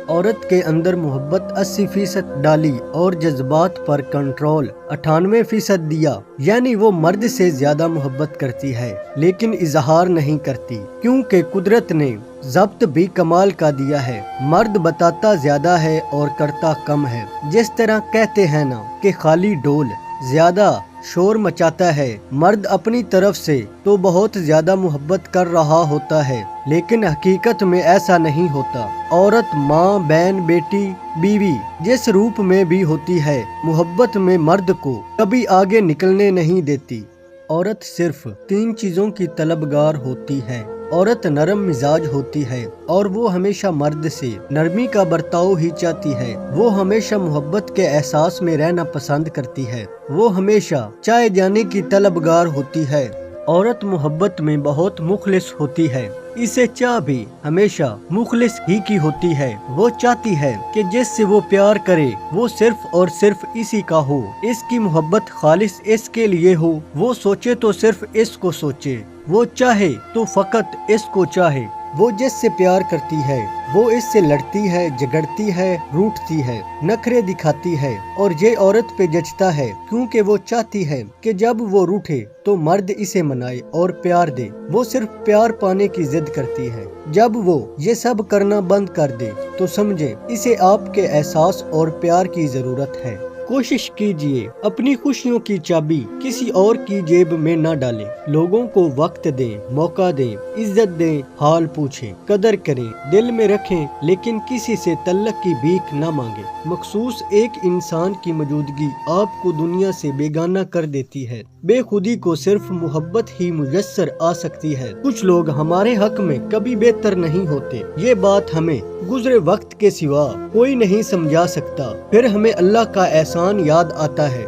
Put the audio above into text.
عورت کے اندر محبت 80% ڈالی اور جذبات پر کنٹرول 98% دیا، یعنی وہ مرد سے زیادہ محبت کرتی ہے لیکن اظہار نہیں کرتی، کیونکہ قدرت نے ضبط بھی کمال کا دیا ہے۔ مرد بتاتا زیادہ ہے اور کرتا کم ہے، جس طرح کہتے ہیں نا کہ خالی ڈول زیادہ شور مچاتا ہے۔ مرد اپنی طرف سے تو بہت زیادہ محبت کر رہا ہوتا ہے، لیکن حقیقت میں ایسا نہیں ہوتا۔ عورت ماں، بہن، بیٹی، بیوی جس روپ میں بھی ہوتی ہے، محبت میں مرد کو کبھی آگے نکلنے نہیں دیتی۔ عورت صرف 3 چیزوں کی طلبگار ہوتی ہے۔ عورت نرم مزاج ہوتی ہے اور وہ ہمیشہ مرد سے نرمی کا برتاؤ ہی چاہتی ہے۔ وہ ہمیشہ محبت کے احساس میں رہنا پسند کرتی ہے۔ وہ ہمیشہ چاہے جانے کی طلبگار ہوتی ہے۔ عورت محبت میں بہت مخلص ہوتی ہے، اسے چاہ بھی ہمیشہ مخلص ہی کی ہوتی ہے۔ وہ چاہتی ہے کہ جس سے وہ پیار کرے وہ صرف اور صرف اسی کا ہو، اس کی محبت خالص اس کے لیے ہو، وہ سوچے تو صرف اس کو سوچے، وہ چاہے تو فقط اس کو چاہے۔ وہ جس سے پیار کرتی ہے وہ اس سے لڑتی ہے، جھگڑتی ہے، روٹھتی ہے، نخرے دکھاتی ہے، اور یہ عورت پہ جچتا ہے کیونکہ وہ چاہتی ہے کہ جب وہ روٹھے تو مرد اسے منائے اور پیار دے۔ وہ صرف پیار پانے کی ضد کرتی ہے۔ جب وہ یہ سب کرنا بند کر دے تو سمجھے اسے آپ کے احساس اور پیار کی ضرورت ہے۔ کوشش کیجئے اپنی خوشیوں کی چابی کسی اور کی جیب میں نہ ڈالیں۔ لوگوں کو وقت دیں، موقع دیں، عزت دیں، حال پوچھیں، قدر کریں، دل میں رکھیں، لیکن کسی سے تعلق کی بھیک نہ مانگیں۔ مخصوص ایک انسان کی موجودگی آپ کو دنیا سے بیگانہ کر دیتی ہے۔ بے خودی کو صرف محبت ہی میسر آ سکتی ہے۔ کچھ لوگ ہمارے حق میں کبھی بہتر نہیں ہوتے، یہ بات ہمیں گزرے وقت کے سوا کوئی نہیں سمجھا سکتا۔ پھر ہمیں اللہ کا احسان یاد آتا ہے